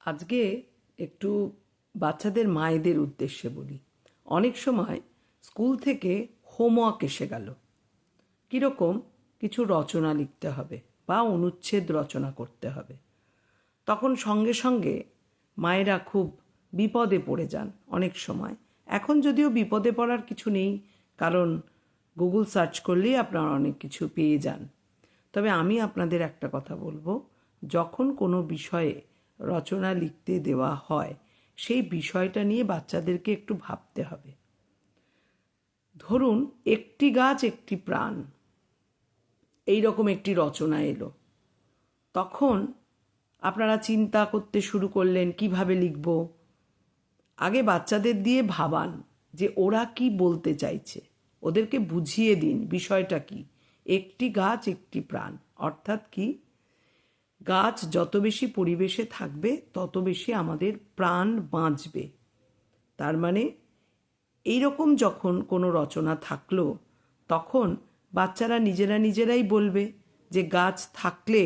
আজকে একটু বাচ্চাদের মায়েদের উদ্দেশ্যে বলি। অনেক সময় স্কুল থেকে হোমওয়ার্ক এসে গেল, কীরকম কিছু রচনা লিখতে হবে বা অনুচ্ছেদ রচনা করতে হবে। তখন সঙ্গে সঙ্গে মায়েরা খুব বিপদে পড়ে যান অনেক সময়। এখন যদিও বিপদে পড়ার কিছু নেই, কারণ গুগল সার্চ করলেই আপনারা অনেক কিছু পেয়ে যান। তবে আমি আপনাদের একটা কথা বলবো, যখন কোনো বিষয়ে রচনা লিখতে দেওয়া হয় সেই বিষয়টা নিয়ে বাচ্চাদেরকে একটু ভাবতে হবে। ধরুন, একটি গাছ একটি প্রাণ, এই রকম একটি রচনা এলো। তখন আপনারা চিন্তা করতে শুরু করলেন কিভাবে লিখব। আগে বাচ্চাদের দিয়ে ভাবান যে ওরা কি বলতে চাইছে, ওদেরকে বুঝিয়ে দিন বিষয়টা কি। একটি গাছ একটি প্রাণ অর্থাৎ কি, গাছ যত বেশি পরিবেশে থাকবে তত বেশি আমাদের প্রাণ বাঁচবে। তার মানে এইরকম যখন কোনো রচনা থাকলো, তখন বাচ্চারা নিজেরাই বলবে যে গাছ থাকলে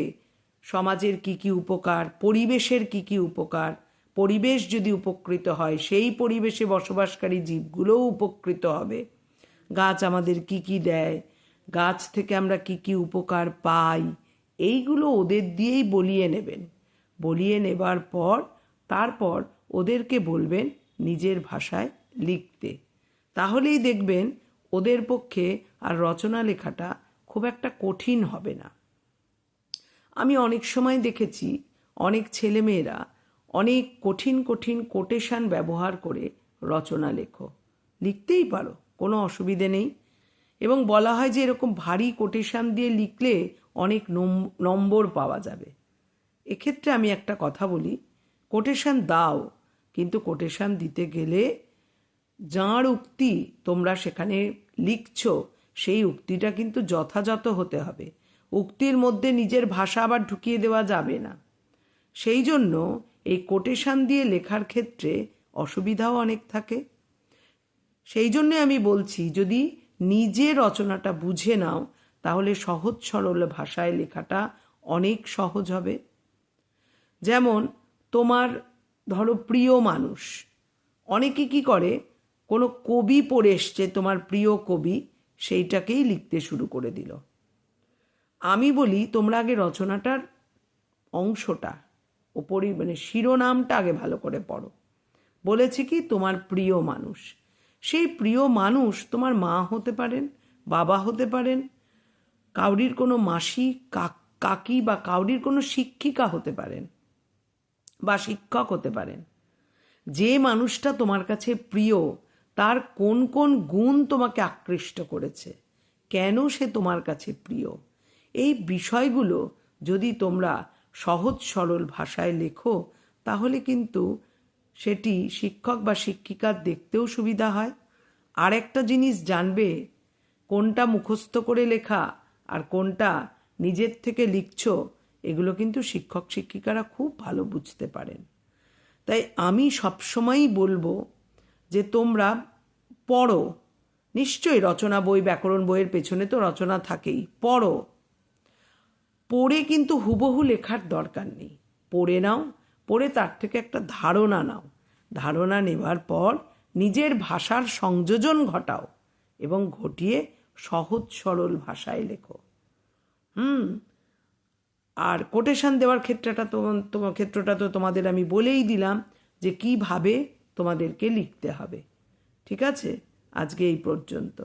সমাজের কি কি উপকার, পরিবেশের কি কি উপকার, পরিবেশ যদি উপকৃত হয় সেই পরিবেশে বসবাসকারী জীবগুলোও উপকৃত হবে। গাছ আমাদের কি কি দেয়, গাছ থেকে আমরা কি কি উপকার পাই, এইগুলো ওদের দিয়েই বলিয়ে নেবেন। বলিয়ে নেবার পর তারপর ওদেরকে বলবেন নিজের ভাষায় লিখতে। তাহলেই দেখবেন ওদের পক্ষে আর রচনা লেখাটা খুব একটা কঠিন হবে না। আমি অনেক সময় দেখেছি অনেক ছেলেমেয়েরা অনেক কঠিন কঠিন কোটেশন ব্যবহার করে রচনা লেখো। লিখতেই পারো, কোনো অসুবিধে নেই। এবং বলা হয় যে এরকম ভারী কোটেশন দিয়ে লিখলে অনেক নম্বর পাওয়া যাবে। এক্ষেত্রে আমি একটা কথা বলি, কোটেশন দাও, কিন্তু কোটেশন দিতে গেলে যাঁর উক্তি তোমরা সেখানে লিখছ সেই উক্তিটা কিন্তু যথাযথ হতে হবে। উক্তির মধ্যে নিজের ভাষা আবার ঢুকিয়ে দেওয়া যাবে না। সেই জন্য এই কোটেশন দিয়ে লেখার ক্ষেত্রে অসুবিধাও অনেক থাকে। সেই জন্যে আমি বলছি, যদি নিজে রচনাটা বুঝে নাও তাহলে সহজ সরল ভাষায় লেখাটা অনেক সহজ হবে। যেমন তোমার ধরো প্রিয় মানুষ, অনেকে কি করে, কোনো কবি পড়ে এসছে তোমার প্রিয় কবি, সেইটাকেই লিখতে শুরু করে দিল। আমি বলি তোমরা আগে রচনাটার অংশটা ওপরই মানে শিরোনামটা আগে ভালো করে পড়ো। বলেছে কি তোমার প্রিয় মানুষ, সেই প্রিয় মানুষ তোমার মা হতে পারেন, বাবা হতে পারেন, কাউরির কোনো মাসি কাকি বা কাউরির কোনো শিক্ষিকা হতে পারেন বা শিক্ষক হতে পারেন। যে মানুষটা তোমার কাছে প্রিয় তার কোন কোন গুণ তোমাকে আকৃষ্ট করেছে, কেন সে তোমার কাছে প্রিয়, এই বিষয়গুলো যদি তোমরা সহজ সরল ভাষায় লেখো তাহলে কিন্তু সেটি শিক্ষক বা শিক্ষিকার দেখতেও সুবিধা হয়। আর একটা জিনিস জানবে, কোনটা মুখস্থ করে লেখা আর কোনটা নিজের থেকে লিখছ, এগুলো কিন্তু শিক্ষক শিক্ষিকারা খুব ভালো বুঝতে পারেন। তাই আমি সবসময়ই বলবো যে তোমরা পড়ো, নিশ্চয়ই রচনা বই, ব্যাকরণ বইয়ের পেছনে তো রচনা থাকেই, পড়ো। পড়ে কিন্তু হুবহু লেখার দরকার নেই, পড়ে নাও, পড়ে তার থেকে একটা ধারণা নাও, ধারণা নেবার পর নিজের ভাষার সংযোজন ঘটাও এবং ঘটিয়ে সহজ সরল ভাষায় লেখো। আর কোটেশন দেওয়ার ক্ষেত্রটা তো তোমাদের আমি বলেই দিলাম যে কিভাবে তোমাদেরকে লিখতে হবে। ঠিক আছে, আজকে এই পর্যন্ত।